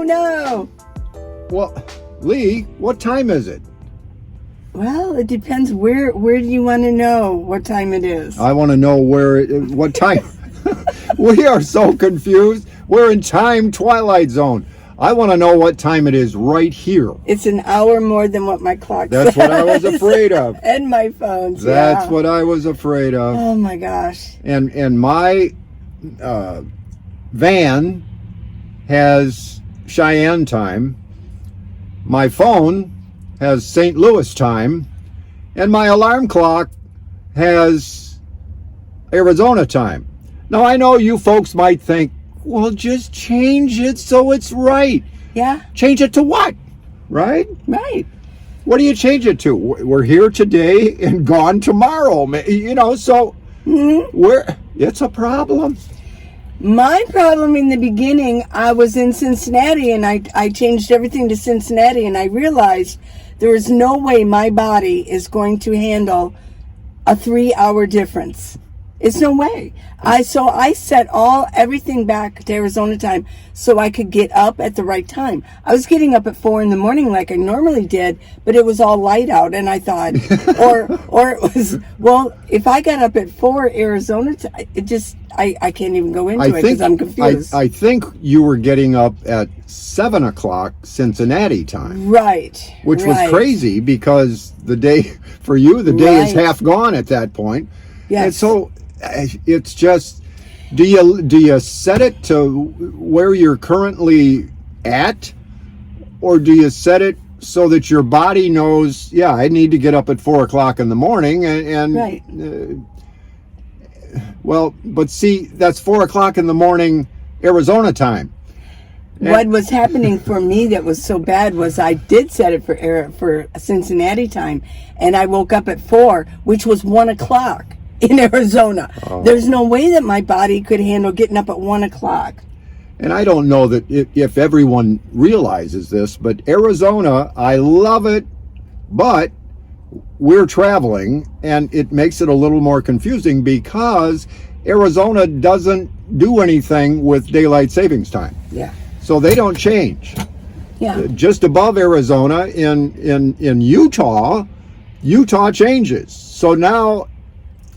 no. Well, Lee, what time is it? Well, it depends. Where do you want to know what time it is? I want to know what time. We are so confused. We're in time twilight zone. I want to know what time it is right here. It's an hour more than what my clock That's says. what I was afraid of. And my phones. That's what I was afraid of. Oh my gosh. And my van has Cheyenne time. My phone has St. Louis time, and my alarm clock has Arizona time. Now, I know you folks might think, well, just change it so it's right. Yeah. Change it to what? Right? Right. What do you change it to? We're here today and gone tomorrow. You know, so it's a problem. My problem in the beginning, I was in Cincinnati, and I changed everything to Cincinnati, and I realized there is no way my body is going to handle a 3-hour difference. It's no way. So I set everything back to Arizona time so I could get up at the right time. I was getting up at 4 a.m. like I normally did, but it was all light out, and I thought, or it was, well, if I got up at 4 Arizona time, I can't even go into it because I'm confused. I think you were getting up at 7 o'clock Cincinnati time. Right. Which was crazy because the day is half gone at that point. Yes. And so it's just, do you set it to where you're currently at, or do you set it so that your body knows, yeah, I need to get up at 4 o'clock in the morning and right. Well, but see, that's 4 o'clock in the morning Arizona time. What was happening for me that was so bad was I did set it for Cincinnati time, and I woke up at 4, which was 1 o'clock in Arizona. Oh. There's no way that my body could handle getting up at 1 o'clock. And I don't know that if everyone realizes this, but Arizona, I love it, but we're traveling, and it makes it a little more confusing because Arizona doesn't do anything with daylight savings time. Yeah. So they don't change. Yeah. Just above Arizona in Utah changes. So now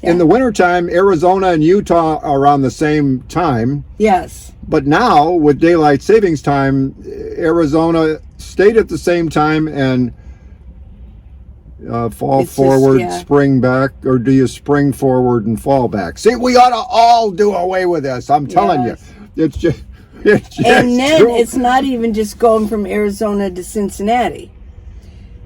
in the wintertime, Arizona and Utah are on the same time. Yes. But now with daylight savings time, Arizona stayed at the same time and fall forward, spring back, or do you spring forward and fall back? See, we ought to all do away with this. I'm telling you. It's just and then it's not even just going from Arizona to Cincinnati,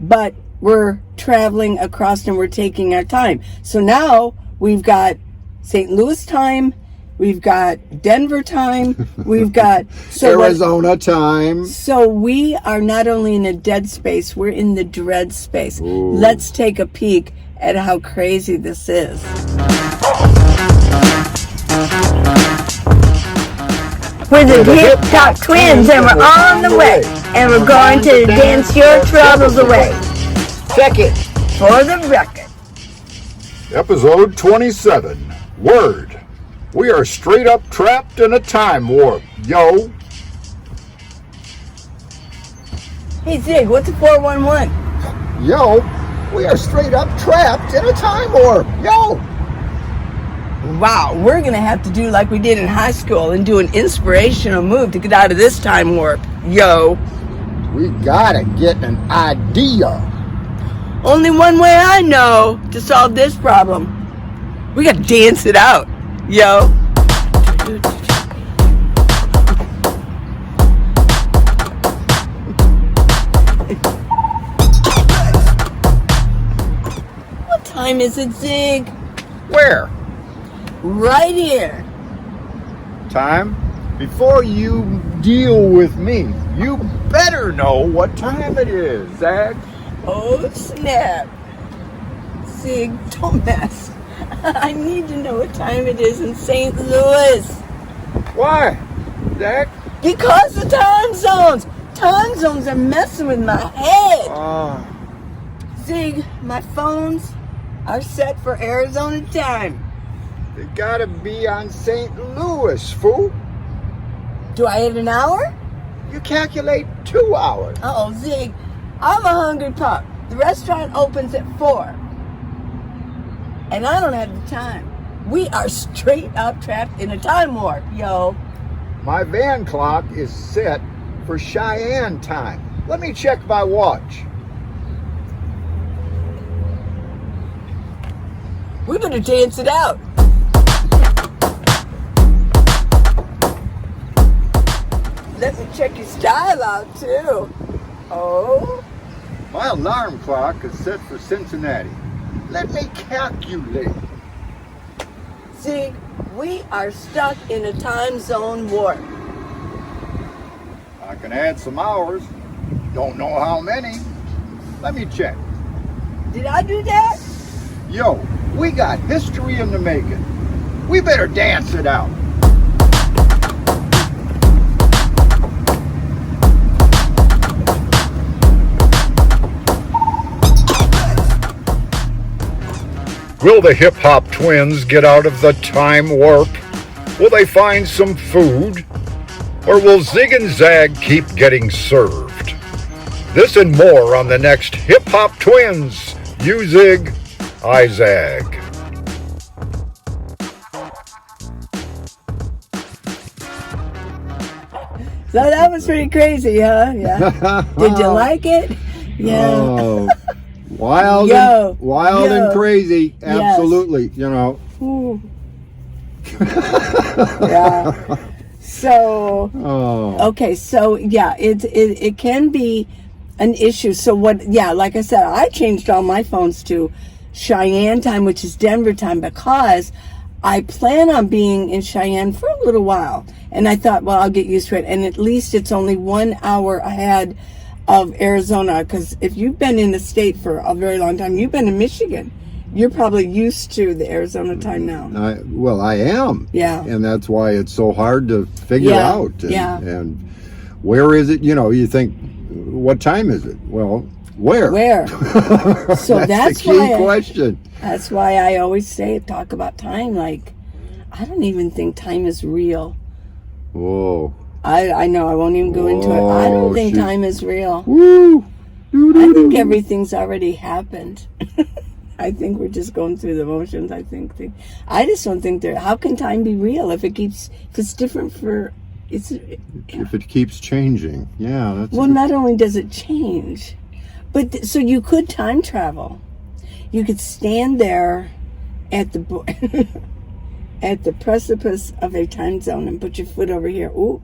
but we're traveling across and we're taking our time. So now we've got St. Louis time, we've got Denver time, we've got Arizona time. So we are not only in a dead space, we're in the dread space. Ooh. Let's take a peek at how crazy this is. We're the Hip Top Twins, and we're on the way, and we're going to dance your troubles away. Check it for the record. Episode 27. Word. We are straight up trapped in a time warp, yo. Hey Zig, what's a 411? Yo, we are straight up trapped in a time warp, yo. Wow, we're going to have to do like we did in high school and do an inspirational move to get out of this time warp. Yo. We got to get an idea. Only one way I know to solve this problem. We got to dance it out. Yo. What time is it, Zig? Where? Right here. Time? Before you deal with me, you better know what time it is, Zag. Oh, snap. Zig, don't mess. I need to know what time it is in St. Louis. Why, Zag? Because the time zones. Time zones are messing with my head. Zig, my phones are set for Arizona time. They gotta be on St. Louis, fool. Do I have an hour? You calculate 2 hours. Uh-oh, Zig, I'm a hungry pup. The restaurant opens at 4. And I don't have the time. We are straight up trapped in a time warp, yo. My van clock is set for Cheyenne time. Let me check my watch. We better dance it out. Let me check your style out, too. Oh. My alarm clock is set for Cincinnati. Let me calculate. See, we are stuck in a time zone warp. I can add some hours. Don't know how many. Let me check. Did I do that? Yo, we got history in the making. We better dance it out. Will the hip-hop twins get out of the time warp? Will they find some food? Or will Zig and Zag keep getting served? This and more on the next Hip-Hop Twins. You zig, I zag. So that was pretty crazy, huh? Yeah. Did you like it? Yeah. Oh, wild, Yo, wild yo. and crazy. Yes. Absolutely. You know. Ooh. Yeah. So, Oh. okay, so yeah, it can be an issue. So what, yeah, like I said, I changed all my phones to Cheyenne time, which is Denver time, because I plan on being in Cheyenne for a little while. And I thought, well, I'll get used to it. And at least it's only 1 hour ahead of Arizona, because if you've been in the state for a very long time, you've been in Michigan, you're probably used to the Arizona time now. I am. Yeah. And that's why it's so hard to figure Yeah, out. And, yeah. and where is it? You know, you think, what time is it? Well, where? Where? So that's the key why question. That's why I always talk about time. Like, I don't even think time is real. Whoa. I know, I won't even go into it. I don't think shoot. time is real. Woo. I think everything's already happened. I think we're just going through the motions. I just don't think how can time be real if it's different if it keeps changing. Yeah. That's well, not only does it change, but so you could time travel. You could stand there at the at the precipice of a time zone and put your foot over here. Ooh.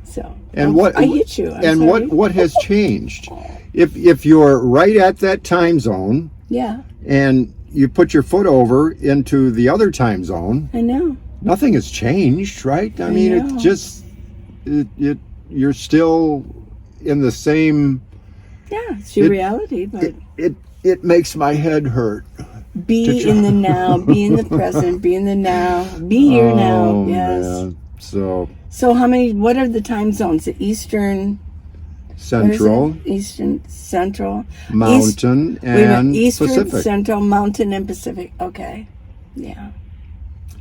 So. And what I hit you. I'm and sorry. what has changed? If you're right at that time zone, Yeah. and you put your foot over into the other time zone, I know. nothing has changed, right? I mean, know. it's just you're still in the same. Yeah, it's your reality, but It makes my head hurt. be in the now, be in the present, be in the now, be here now. Yes. Man. So So what are the time zones? The Eastern, Central, Eastern, Central, Mountain, wait a minute, and Eastern, Pacific. Central, Mountain, and Pacific. Okay. Yeah.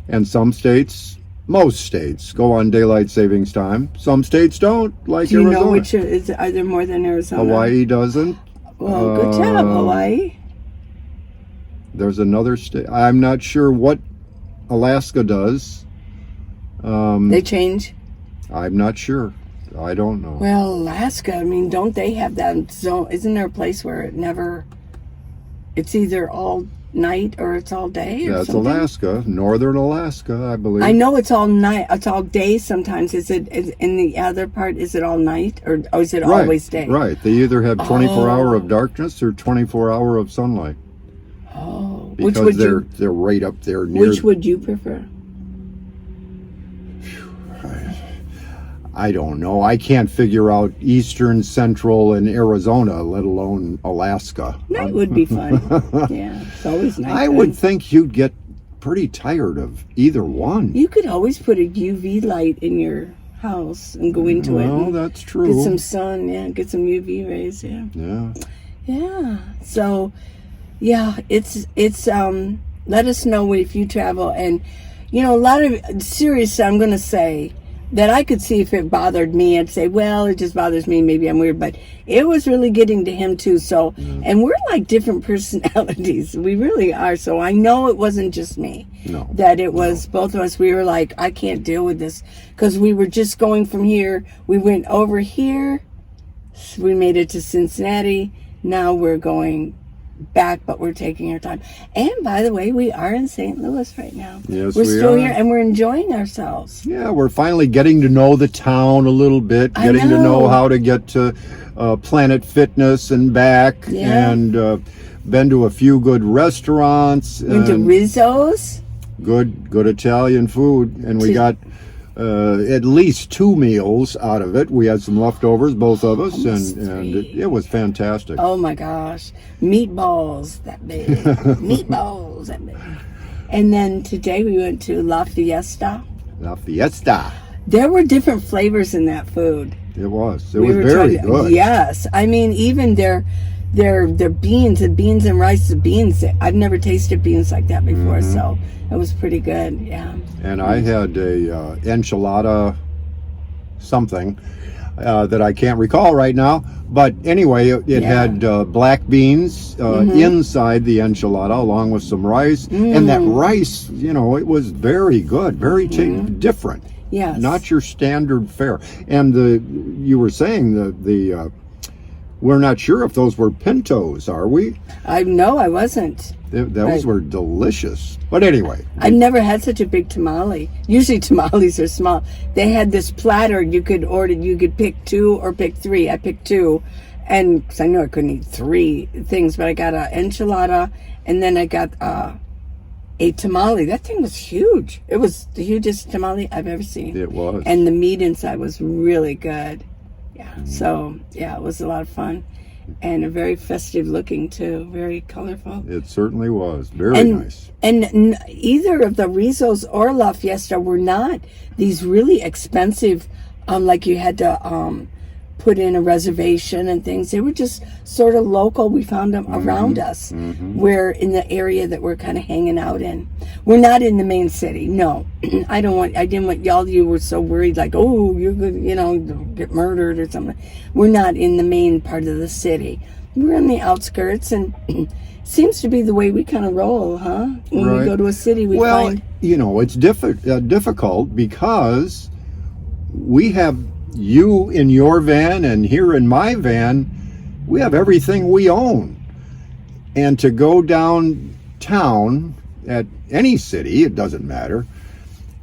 And some states, most states, go on daylight savings time. Some states don't, like Do you Arizona. know which are there more than Arizona? Hawaii doesn't. Well, good job, Hawaii. There's another state. I'm not sure what Alaska does. They change. I'm not sure. I don't know. Well, Alaska, I mean, don't they have that zone? Isn't there a place where it's either all night or it's all day or That's something? Alaska, northern Alaska, I believe. I know it's all night. It's all day sometimes. Is in the other part, is it all night or is it Right, always day? Right. They either have 24 hour of Oh. darkness or 24 hour of sunlight. Oh. Because they're right up there near. Which would you prefer? I don't know. I can't figure out eastern, central, and Arizona, let alone Alaska. Night would be fun. Yeah, it's always night. I would think you'd get pretty tired of either one. You could always put a UV light in your house and go into it. Well, and that's true. Get some sun, yeah. Get some UV rays, yeah. Yeah. Yeah. So, yeah, it's let us know if you travel. And, a lot of, seriously, I'm going to say, that I could see if it bothered me. I'd say, well, it just bothers me. Maybe I'm weird, but it was really getting to him too. So, and we're like different personalities. We really are. So I know it wasn't just me. No. That it was both of us. We were like, I can't deal with this, because we were just going from here. We went over here. We made it to Cincinnati. Now we're going back, but we're taking our time. And by the way, we are in St. Louis right now. Yes, we're we still are. here, and we're enjoying ourselves. Yeah, we're finally getting to know the town a little bit, getting to know how to get to Planet Fitness and back, and been to a few good restaurants. Went to Rizzo's. Good Italian food, and we got at least 2 meals out of it. We had some leftovers, both of us, and it was fantastic. Oh my gosh, meatballs that big, meatballs that big. And then today we went to La Fiesta. La Fiesta. There were different flavors in that food. It was. It was very good. Yes, I mean even their beans, the beans and rice, the beans. I've never tasted beans like that before, so it was pretty good. Yeah. And I had a enchilada something that I can't recall right now. But anyway, it had black beans inside the enchilada, along with some rice. And that rice, you know, it was very good, very different. Yes. Not your standard fare. And you were saying the we're not sure if those were pintos, are we? I wasn't. Those were delicious. But anyway. I've never had such a big tamale. Usually tamales are small. They had this platter you could order. You could pick 2 or pick 3. I picked 2. And because I knew I couldn't eat 3 things, but I got an enchilada, and then I got a tamale. That thing was huge. It was the hugest tamale I've ever seen. It was. And the meat inside was really good. Yeah. So, yeah, it was a lot of fun. And very festive looking too, very colorful. It certainly was. Very nice. And either of the Rizzo's or La Fiesta were not these really expensive, like you had to put in a reservation and things. They were just sort of local. We found them around us. We're in the area that we're kind of hanging out in. We're not in the main city. No, I didn't want y'all. You were so worried, like, oh, you're good, you know, get murdered or something. We're not in the main part of the city. We're on the outskirts, and seems to be the way we kind of roll, huh? When we go to a city, we find. You know, it's difficult because we have you in your van, and here in my van, we have everything we own. And to go downtown at any city, it doesn't matter,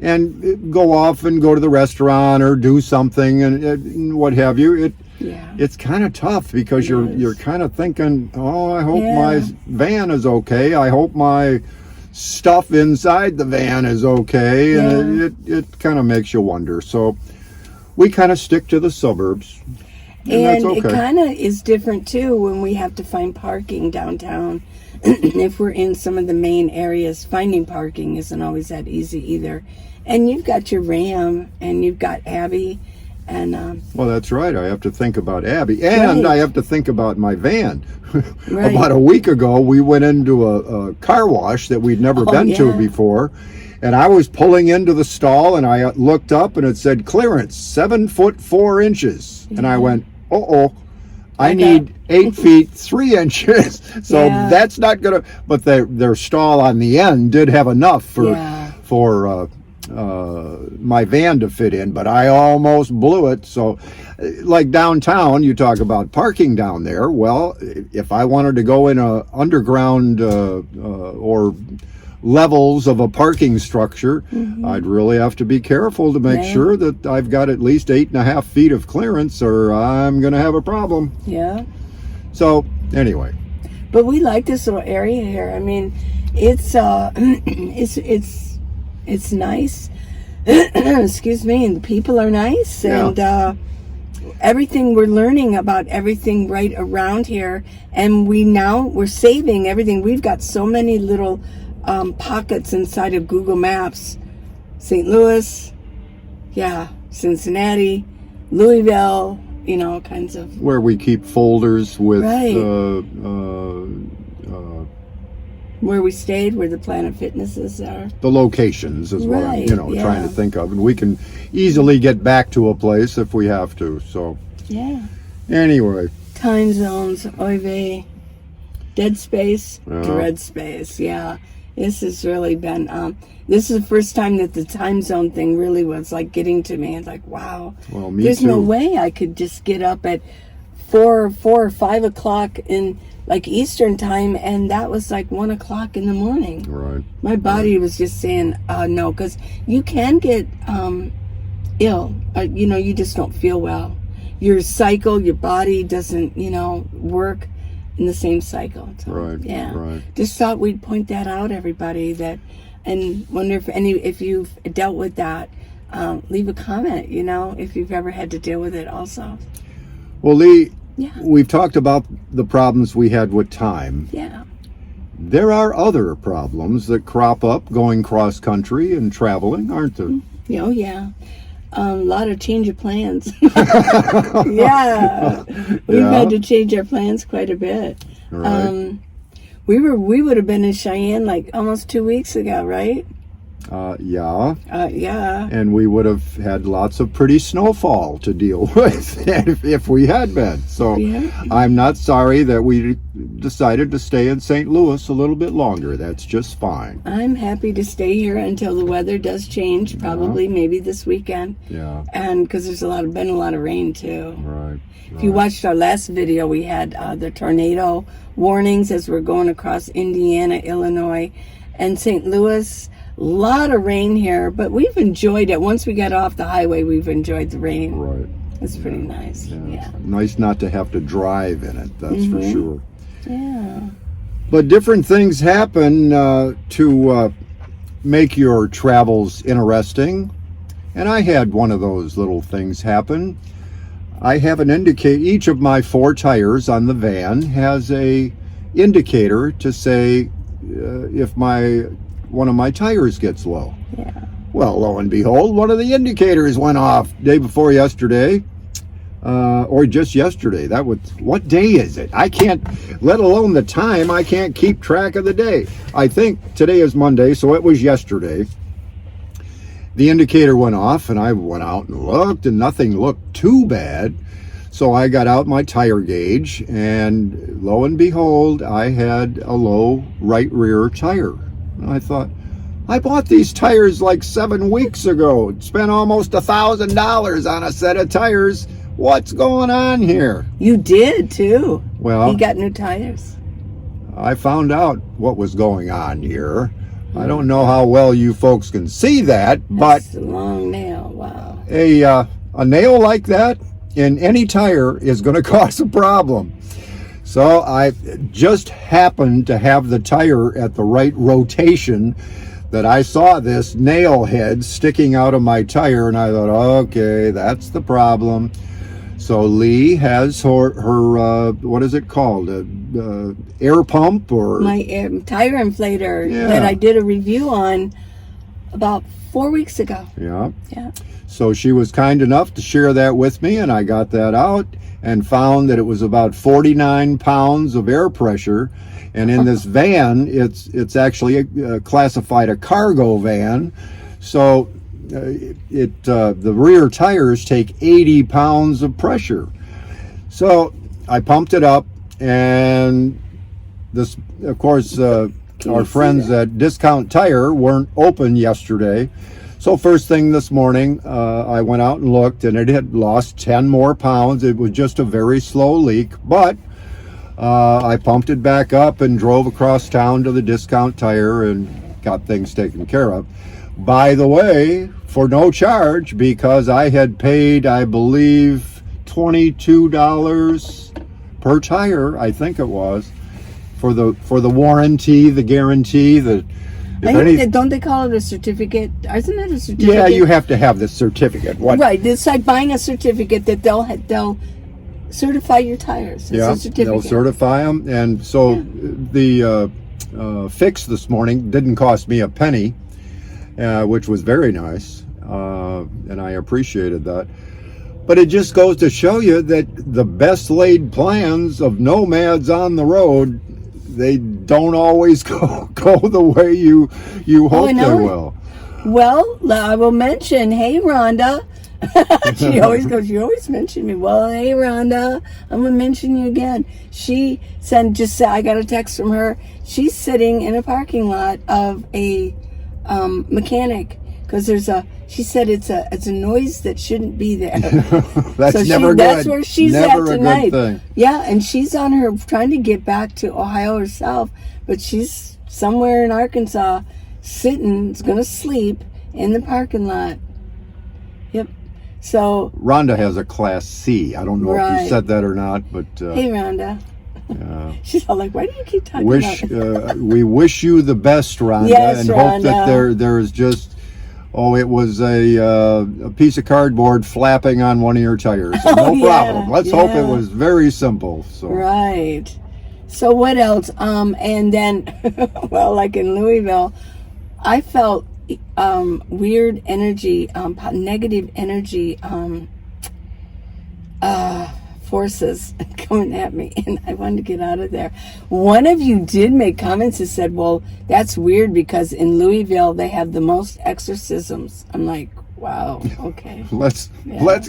and go off and go to the restaurant or do something and what have you, it's kind of tough because you're kind of thinking, oh, I hope my van is okay. I hope my stuff inside the van is okay. And it kind of makes you wonder. So we kind of stick to the suburbs. And that's okay. It kind of is different too when we have to find parking downtown. If we're in some of the main areas, finding parking isn't always that easy either. And you've got your Ram, and you've got Abby, and well, that's right. I have to think about Abby, and I have to think about my van. About a week ago, we went into a car wash that we'd never been to before, and I was pulling into the stall, and I looked up, and it said clearance 7 foot 4 inches, and I went, I need 8 feet 3 inches, so that's not gonna. But their stall on the end did have enough for my van to fit in, but I almost blew it. So, like downtown, you talk about parking down there. Well, if I wanted to go in a underground or levels of a parking structure, I'd really have to be careful to make sure that I've got at least 8.5 feet of clearance, or I'm going to have a problem. Yeah. So anyway, but we like this little area here. I mean, it's nice. Excuse me, and the people are nice, and everything we're learning about everything right around here, and we're saving everything. We've got so many little pockets inside of Google Maps. St. Louis, Cincinnati, Louisville, you know, kinds of. Where we keep folders with Where we stayed, where the Planet Fitnesses are. The locations is what I'm, Right, trying to think of. And we can easily get back to a place if we have to. So, Yeah. anyway. Time zones, oy vey. Dead space, Yeah. dread space. Yeah. This has really been, this is the first time that the time zone thing really was like getting to me. It's like, wow. Well, me There's too. no way I could just get up at 4 or 5 o'clock in like Eastern time, and that was like 1 o'clock in the morning. Right. My body was just saying no, because you can get ill. You just don't feel well. Your cycle, your body doesn't, work in the same cycle. So, Right. Yeah. Right. Just thought we'd point that out, everybody. And wonder if you've dealt with that. Leave a comment. If you've ever had to deal with it, also. Well, Lee, Yeah. we've talked about the problems we had with time. Yeah. There are other problems that crop up going cross country and traveling, aren't there? Oh, yeah. A lot of change of plans. Yeah. We've had to change our plans quite a bit. Right. We would have been in Cheyenne like almost 2 weeks ago, right? Yeah. Yeah. And we would have had lots of pretty snowfall to deal with if we had been. So Yeah. I'm not sorry that we decided to stay in St. Louis a little bit longer. That's just fine. I'm happy to stay here until the weather does change, probably maybe this weekend. Yeah. And because there's been a lot of rain too. Right. If you watched our last video, we had the tornado warnings as we're going across Indiana, Illinois, and St. Louis. A lot of rain here, but we've enjoyed it. Once we got off the highway, we've enjoyed the rain. Right. It's pretty nice. Yeah. It's nice not to have to drive in it, that's for sure. Yeah. But different things happen to make your travels interesting. And I had one of those little things happen. I have an indicator. Each of my 4 tires on the van has a indicator to say if one of my tires gets low. Yeah. Well, lo and behold, one of the indicators went off day before yesterday, or just yesterday. What day is it? I can't, let alone the time, I can't keep track of the day. I think today is Monday, so it was yesterday. The indicator went off, and I went out and looked, and nothing looked too bad. So I got out my tire gauge, and lo and behold, I had a low right rear tire. And I thought, I bought these tires like 7 weeks ago. Spent almost $1,000 on a set of tires. What's going on here? You did too. Well, You got new tires. I found out what was going on here. I don't know how well you folks can see that, but That's a long nail. Wow. a nail like that in any tire is going to cause a problem. So I just happened to have the tire at the right rotation that I saw this nail head sticking out of my tire, and I thought, okay, that's the problem. So Lee has her what is it called? Air pump or My tire inflator Yeah. that I did a review on about 4 weeks ago. yeah. Yeah. So she was kind enough to share that with me, and I got that out and found that it was about 49 pounds of air pressure. And in this van, it's actually classified a cargo van. So the rear tires take 80 pounds of pressure. So I pumped it up, and this, of course, our friends at Discount Tire weren't open yesterday. So first thing this morning, I went out and looked, and it had lost 10 more pounds. It was just a very slow leak, but I pumped it back up and drove across town to the Discount Tire and got things taken care of. By the way, for no charge, because I had paid, I believe, $22 per tire, I think it was, for the warranty, the guarantee, Don't they call it a certificate? Isn't it a certificate? Yeah, you have to have this certificate. What? Right. It's like buying a certificate that they'll certify your tires. It's Yeah, a certificate. they'll certify them. And so the fix this morning didn't cost me a penny, which was very nice, and I appreciated that. But it just goes to show you that the best laid plans of nomads on the road, they don't always go the way you hope they will. Well, I will mention, hey, Rhonda. She always goes, you always mention me. Well, hey, Rhonda, I'm going to mention you again. She said, I got a text from her. She's sitting in a parking lot of a mechanic because she said it's a noise that shouldn't be there. That's never good. That's where she's never at tonight. A good thing. Yeah, and she's on her trying to get back to Ohio herself, but she's somewhere in Arkansas sitting, is going to sleep in the parking lot. Yep. So Rhonda has a Class C. I don't know if you said that or not, but hey, Rhonda. She's all like, why do you keep talking about it? We wish you the best, Rhonda, yes, and Rhonda. hope that there's just it was a piece of cardboard flapping on one of your tires. So no problem. Let's hope it was very simple. So. Right. So what else? And then, well, like in Louisville, I felt weird energy, negative energy, forces coming at me, and I wanted to get out of there. One of you did make comments that said, well, that's weird because in Louisville they have the most exorcisms. I'm like, wow, okay. Let's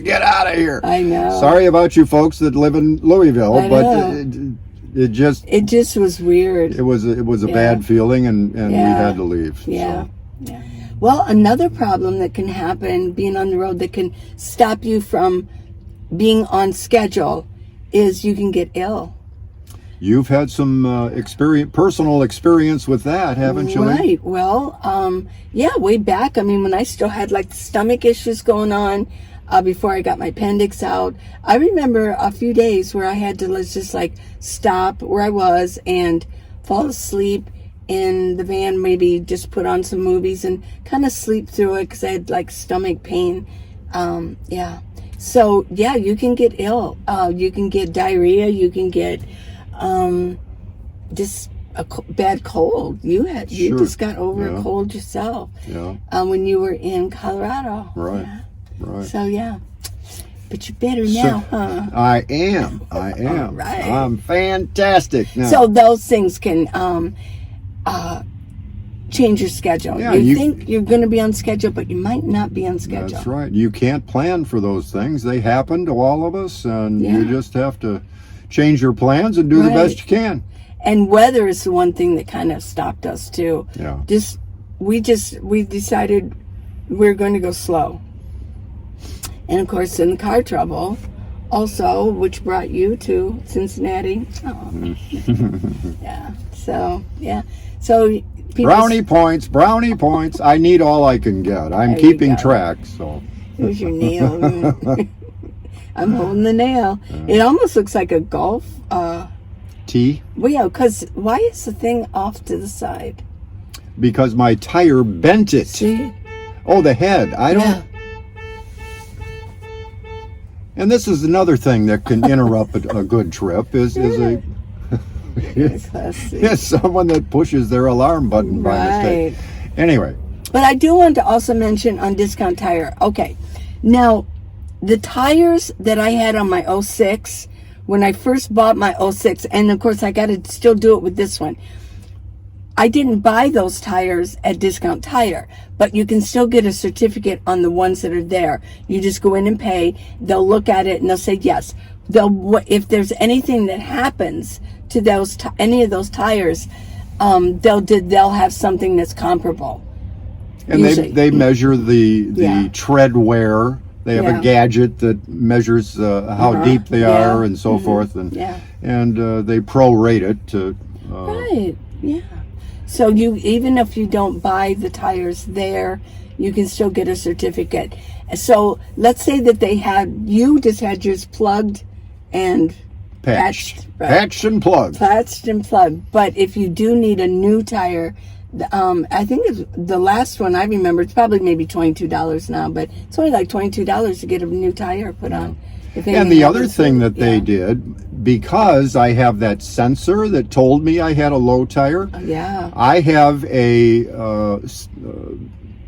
get out of here. I know. Sorry about you folks that live in Louisville, but it just was weird. It was a bad feeling, and we had to leave. Yeah. So. Yeah. Well, another problem that can happen being on the road that can stop you from being on schedule is you can get ill. You've had some personal experience with that, haven't you? Right. Well, way back. I mean, when I still had like stomach issues going on before I got my appendix out, I remember a few days where I had to just like stop where I was and fall asleep in the van, maybe just put on some movies and kind of sleep through it because I had like stomach pain. So, you can get ill. You can get diarrhea. You can get just a bad cold. You just got over a cold yourself when you were in Colorado. Right, right. So, but you're better now, huh? I am. All right. I'm fantastic now. So those things can change your schedule. Yeah, you think you're going to be on schedule, but you might not be on schedule. That's right. You can't plan for those things. They happen to all of us, and you just have to change your plans and do the best you can. And weather is the one thing that kind of stopped us too. Yeah. We decided we're going to go slow. And of course, in the car trouble, also, which brought you to Cincinnati. Oh, yeah. So, yeah. So. Brownie points. I need all I can get. I'm keeping track. So. Here's your nail. I'm holding the nail. It almost looks like a golf tee. Well, yeah, because why is the thing off to the side? Because my tire bent it. See? Oh, the head. I don't. Yeah. And this is another thing that can interrupt a good trip is someone that pushes their alarm button by mistake. Anyway. But I do want to also mention on Discount Tire. Okay. Now, the tires that I had on my 06, when I first bought my 06, and of course I got to still do it with this one, I didn't buy those tires at Discount Tire, but you can still get a certificate on the ones that are there. You just go in and pay. They'll look at it and they'll say yes. If there's anything that happens to those any of those tires, they'll have something that's comparable. And they measure the tread wear. They have a gadget that measures how deep they are and so forth, and they prorate it to. Right. Yeah. So even if you don't buy the tires there, you can still get a certificate. So let's say that you just had yours plugged and patched. Right? Patched and plugged. Patched and plugged. But if you do need a new tire, I think the last one I remember, it's probably maybe $22 now, but it's only like $22 to get a new tire put on. And the other thing that they did, because I have that sensor that told me I had a low tire, I have a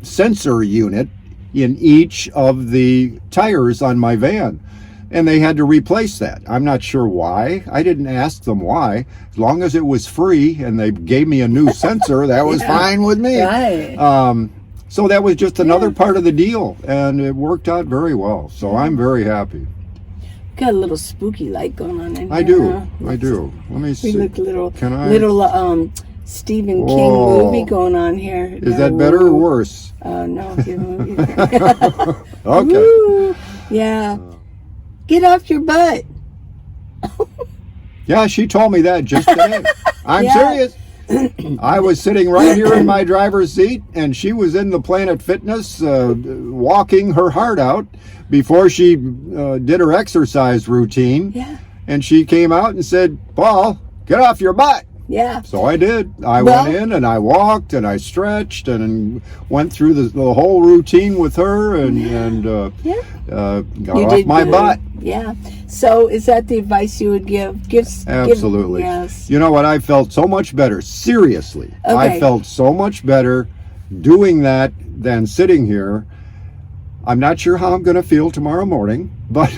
sensor unit in each of the tires on my van. and they had to replace that. I'm not sure why. I didn't ask them why. As long as it was free and they gave me a new sensor, that was fine with me. Right. So that was just another part of the deal, and it worked out very well. So I'm very happy. Got a little spooky light going on in here. I do. I do. Let me see. We look little, Can I? little Stephen King movie going on here. Is that better or worse? No, your movie. Okay. Woo. Yeah. Get off your butt. Yeah, she told me that just today. I'm Yeah. serious. I was sitting right here in my driver's seat, and she was in the Planet Fitness walking her heart out before she did her exercise routine. Yeah. And she came out and said, Paul, get off your butt. Yeah. So I did. I went in and I walked and I stretched and went through the whole routine with her and got You off did my good. butt. Yeah. So is that the advice you would give? Absolutely. Yes. You know what? I felt so much better. Seriously. Okay. I felt so much better doing that than sitting here. I'm not sure how I'm going to feel tomorrow morning, but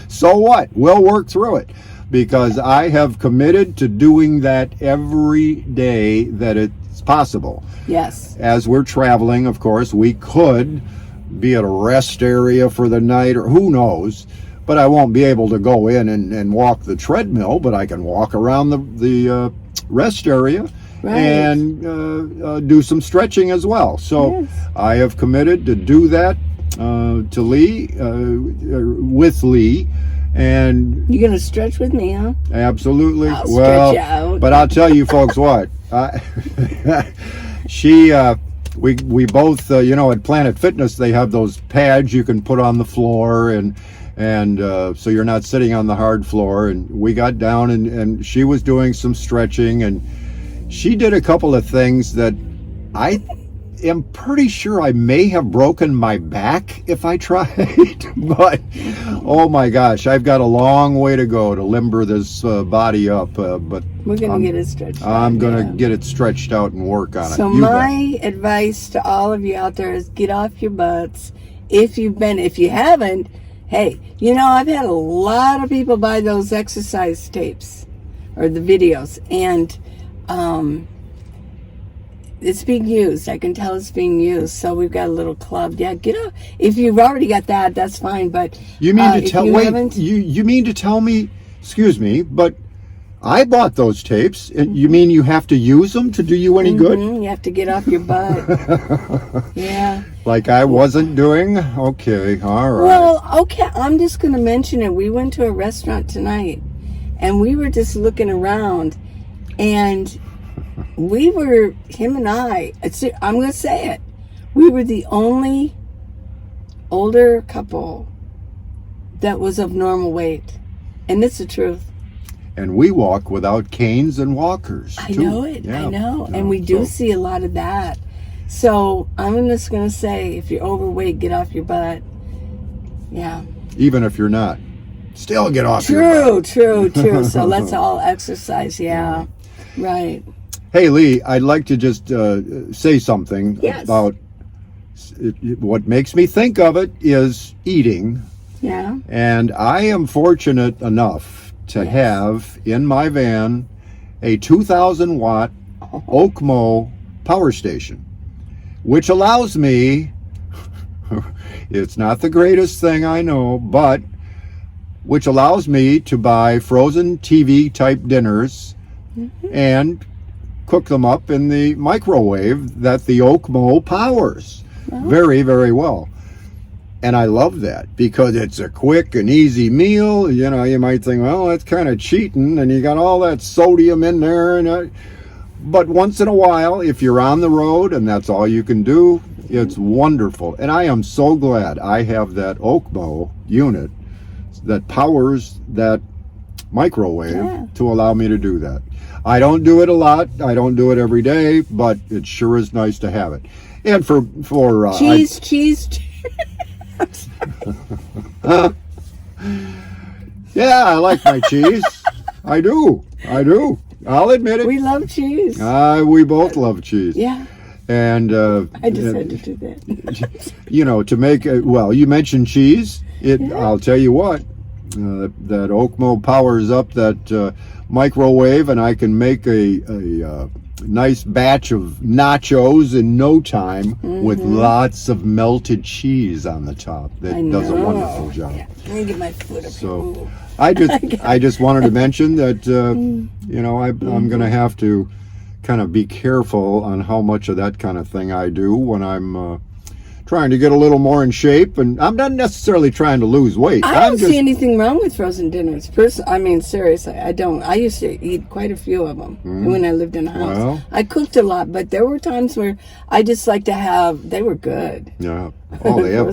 so what? We'll work through it because I have committed to doing that every day that it's possible. Yes. As we're traveling, of course, we could be at a rest area for the night or who knows, but I won't be able to go in and walk the treadmill, but I can walk around the rest area. Right. And do some stretching as well. So Yes. I have committed to do that to Lee, with Lee, and You gonna stretch with me, huh? absolutely. I'll well, stretch out. but I'll tell you folks what. We both, at Planet Fitness, they have those pads you can put on the floor and so you're not sitting on the hard floor. And we got down and she was doing some stretching and she did a couple of things that I am pretty sure I may have broken my back if I tried. But, oh my gosh, I've got a long way to go to limber this body up. But We're gonna get it stretched out. I'm going to yeah. get it stretched out and work on it. So You my advice to all of you out there is get off your butts. If you haven't, hey, I've had a lot of people buy those exercise tapes or the videos, and it's being used. I can tell it's being used. So we've got a little club. Yeah, get up. If you've already got that, that's fine. But You mean to if tell? you Wait, haven't, you mean to tell me? Excuse me, but I bought those tapes. And you mean you have to use them to do you any good? you have to get off your butt. Yeah. Like I wasn't doing? Okay, all right. Well, okay, I'm just going to mention it. We went to a restaurant tonight, and we were just looking around, and him and I'm going to say it, we were the only older couple that was of normal weight. And it's the truth. And we walk without canes and walkers, I too. know it. Yeah, I know. yeah, And we do so- see a lot of that. So I'm just going to say, if you're overweight, get off your butt. Yeah. Even if you're not. Still get off your butt. True. So let's all exercise. Yeah. Right. Hey, Lee, I'd like to just say something Yes. about what makes me think of it is eating. Yeah. And I am fortunate enough to have in my van a 2,000 watt Okmo power station, which allows me, it's not the greatest thing I know, but which allows me to buy frozen TV type dinners and cook them up in the microwave that the Okmo powers very, very well. And I love that because it's a quick and easy meal. You might think, well, that's kind of cheating and you got all that sodium in there. But once in a while, if you're on the road and that's all you can do, it's wonderful. And I am so glad I have that Okmo unit that powers that microwave to allow me to do that. I don't do it a lot. I don't do it every day, but it sure is nice to have it. And for cheese. Yeah, I like my cheese. I do. I'll admit it. We love cheese. We both love cheese. Yeah. And I just had to do that. you know, to make well, you mentioned cheese. I'll tell you what, that Oakmo powers up that microwave, and I can make a nice batch of nachos in no time with lots of melted cheese on the top. That does a wonderful job. Yeah. Let me get my foot up So here. I just wanted to mention that you know, I'm going to have to kind of be careful on how much of that kind of thing I do when I'm trying to get a little more in shape, and I'm not necessarily trying to lose weight. I don't see anything wrong with frozen dinners. I mean, seriously, I don't. I used to eat quite a few of them when I lived in a house. Well, I cooked a lot, but there were times where I just like to have. They were good. Yeah. Oh, they have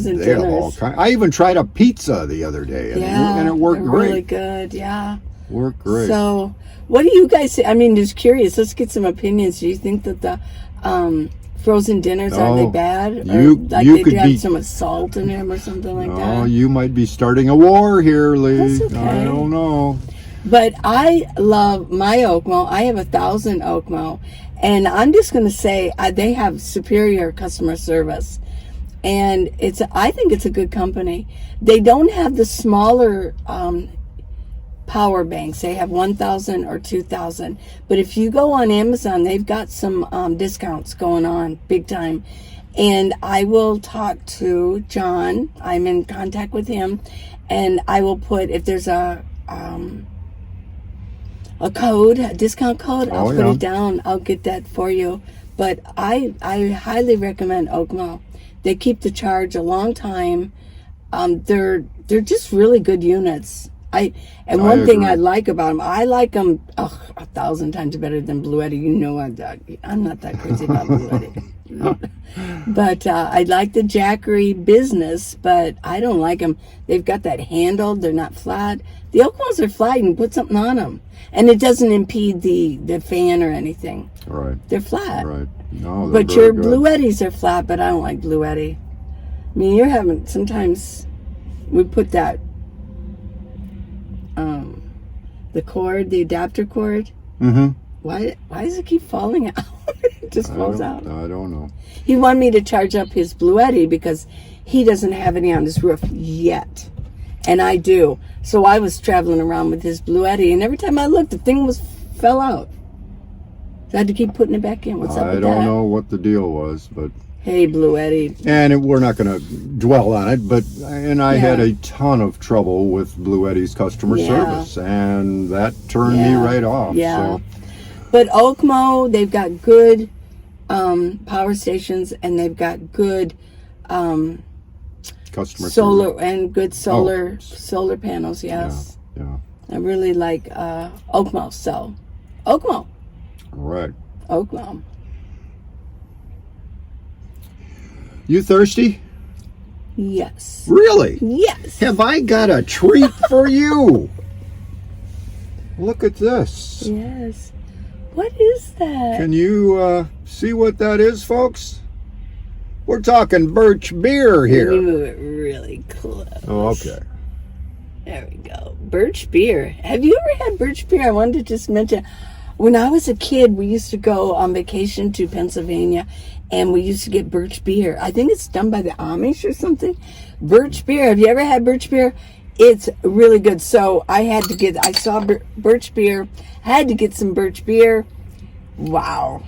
all kinds. I even tried a pizza the other day, and it worked great. Really good. Yeah. Worked great. So, what do you guys say? I mean, just curious. Let's get some opinions. Do you think that the frozen dinners, are they bad? Or you could have so much salt in them or something like that? Oh, you might be starting a war here, Lee. That's okay. I don't know. But I love my Oakmo. I have 1,000 Oakmo. And I'm just going to say they have superior customer service. And I think it's a good company. They don't have the smaller power banks. They have 1,000 or 2,000. But if you go on Amazon, they've got some discounts going on big time. And I will talk to John. I'm in contact with him, and I will put, if there's a code, a discount code, I'll put it down. I'll get that for you. But I highly recommend Oakmo. They keep the charge a long time. They're just really good units. One thing I like about them, I like them 1,000 times better than Blue Eddy. You know, I'm not that crazy about Blue Eddy. But I like the Jackery business, but I don't like them. They've got that handle. They're not flat. The Oakmos are flat. You can put something on them, and it doesn't impede the fan or anything. Right. They're flat. Right. No, but your Blue Eddies are flat, but I don't like Blue Eddy. I mean, sometimes we put that the cord, the adapter cord. Mm-hmm. Why does it keep falling out? It just falls out. I don't know. He wanted me to charge up his Blue Eddy because he doesn't have any on his roof yet, and I do. So I was traveling around with his Blue Eddy, and every time I looked, the thing fell out. So I had to keep putting it back in. What's up with that? I don't know what the deal was, but hey, Blue Eddy. And we're not going to dwell on it, but I had a ton of trouble with Blue Eddy's customer service, and that turned me right off. Yeah. So. But Oakmo, they've got good power stations, and they've got good customer solar service. And good solar panels. Yes. Yeah. I really like Oakmo. So, Oakmo. Right. Oakmo. You thirsty? Yes. Really? Yes. Have I got a treat for you? Look at this. Yes. What is that? Can you see what that is, folks? We're talking Birch beer here. Let me move it really close. Oh, okay. There we go. Birch beer. Have you ever had Birch beer? I wanted to just mention, when I was a kid, we used to go on vacation to Pennsylvania, and we used to get Birch beer. I think it's done by the Amish or something. Birch beer. Have you ever had Birch beer? It's really good. So I saw Birch beer, had to get some Birch beer. Wow.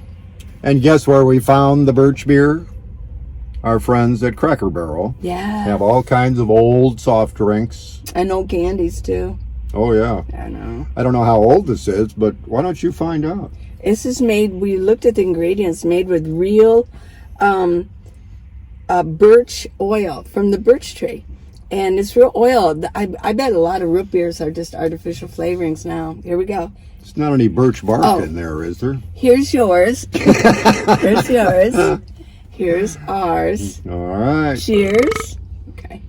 And guess where we found the Birch beer? Our friends at Cracker Barrel. Yeah. Have all kinds of old soft drinks. And old candies, too. Oh, yeah. I know. I don't know how old this is, but why don't you find out? This is made, we looked at the ingredients, made with real birch oil from the birch tree. And it's real oil. I bet a lot of root beers are just artificial flavorings now. Here we go. There's not any birch bark in there, is there? Here's yours. Here's yours. Here's ours. All right. Cheers. Okay.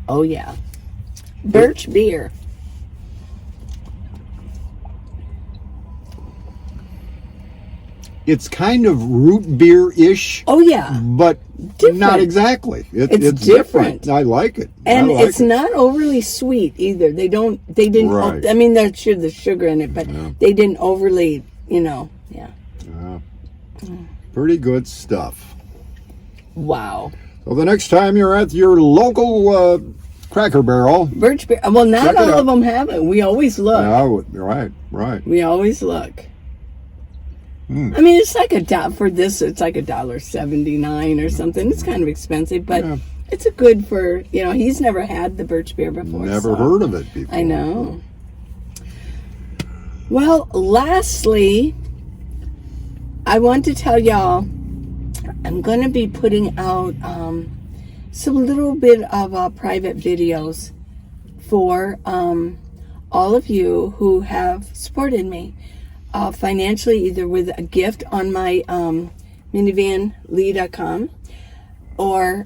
Oh, yeah. Birch beer. It's kind of root beer-ish. Oh, yeah. But different. Not exactly. It's different. I like it. And it's not overly sweet either. They didn't, right. I mean, there's the sugar in it, but they didn't overly, you know, yeah. Pretty good stuff. Wow. So the next time you're at your local Cracker Barrel, Birch beer. Well, not all of them have it. We always look. Yeah, right. We always look. I mean, it's like for this, it's like $1.79 or something. It's kind of expensive, but it's a good for, you know, he's never had the Birch beer before. Never heard of it before. I know. Well, lastly, I want to tell y'all, I'm going to be putting out some little bit of private videos for all of you who have supported me financially, either with a gift on my minivanlee.com, or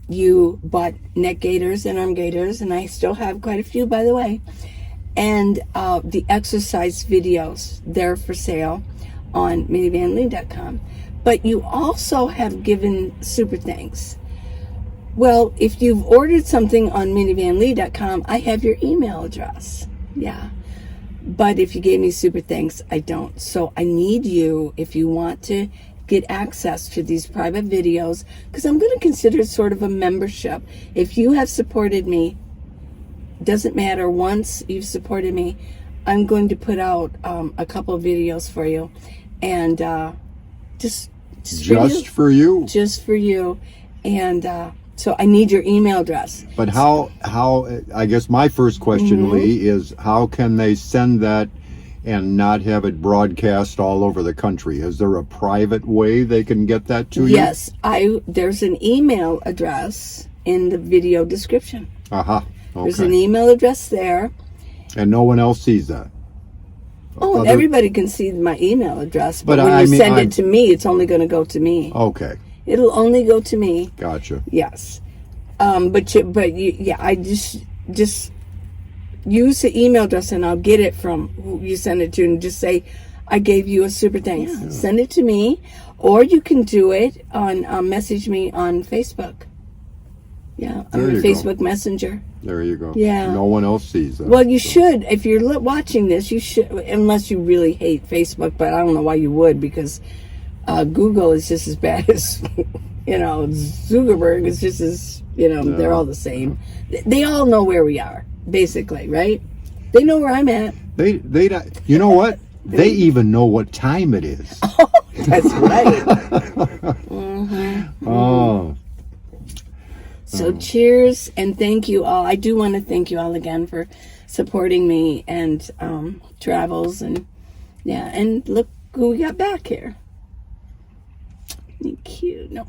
you bought neck gaiters and arm gaiters, and I still have quite a few, by the way, and the exercise videos, they're for sale on minivanlee.com. But you also have given super thanks. Well, if you've ordered something on minivanlee.com, I have your email address. Yeah. But if you gave me super thanks, I don't. So I need you, if you want to get access to these private videos, because I'm going to consider it sort of a membership. If you have supported me, doesn't matter, once you've supported me, I'm going to put out a couple of videos for you. And just for you. Just for you. And so I need your email address. But how I guess my first question, Lee, is how can they send that and not have it broadcast all over the country? Is there a private way they can get that to you? Yes, there's an email address in the video description. Okay. There's an email address there. And no one else sees that? Oh, everybody can see my email address, but when you send it to me, it's only going to go to me. Okay. It'll only go to me. Gotcha. Yes. I just use the email address and I'll get it from who you send it to, and just say, I gave you a super thanks. Yeah. Send it to me, or you can do it on, message me on Facebook. Yeah, on Facebook Messenger. There you go. Yeah. No one else sees that. Well, you should. If you're watching this, you should, unless you really hate Facebook, but I don't know why you would, because Google is just as bad as, Zuckerberg is just as, they're all the same. They all know where we are, basically, right? They know where I'm at. They you know what? They even know what time it is. Oh, that's right. Oh. So cheers and thank you all. I do want to thank you all again for supporting me and travels, and and look who we got back here. You're cute. No.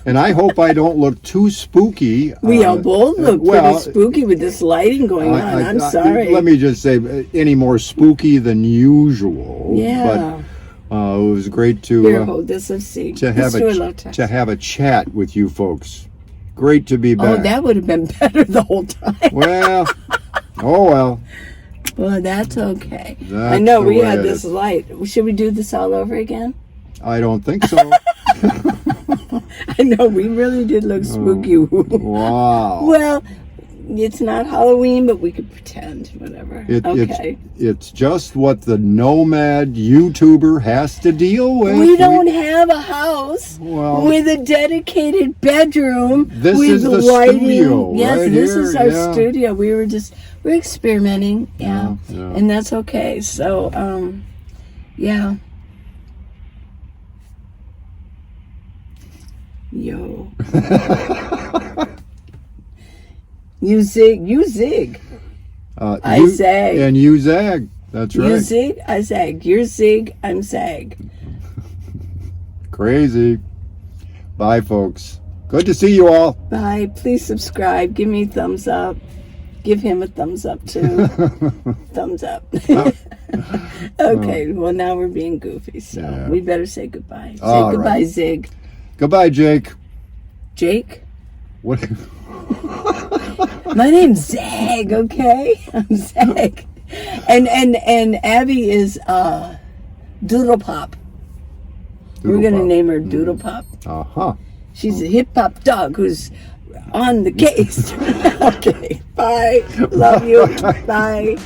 And I hope I don't look too spooky. We all both look pretty spooky with this lighting going on. I'm sorry. Let me just say, any more spooky than usual. Yeah. But it was great to Here, hold this. Let's see. to have a chat with you folks. Great to be back. Oh, that would have been better the whole time. Well, well. Well, that's okay. I know we had this light. Should we do this all over again? I don't think so. I know, we really did look spooky. Wow. Well, it's not Halloween, but we could pretend, whatever. It's just what the nomad YouTuber has to deal with. We don't have a house with a dedicated bedroom. This with is the lighting. studio. Yes, right this here. is our studio. We're experimenting. Yeah. And that's okay. So, yeah. Yo. You zig. I zag. And you zag. That's right. You zig, I zag. You're zig, I'm zag. Crazy. Bye, folks. Good to see you all. Bye. Please subscribe. Give me a thumbs up. Give him a thumbs up, too. Thumbs up. Okay, well, now we're being goofy, so we better say goodbye. Say goodbye, Zig. Goodbye, Jake. Jake? What? My name's Zag, okay? I'm Zag. And Abby is Doodle Pop. We're going to name her Doodle Pop. Uh-huh. She's a hip-hop dog who's on the case. Okay, bye. Love you. Bye.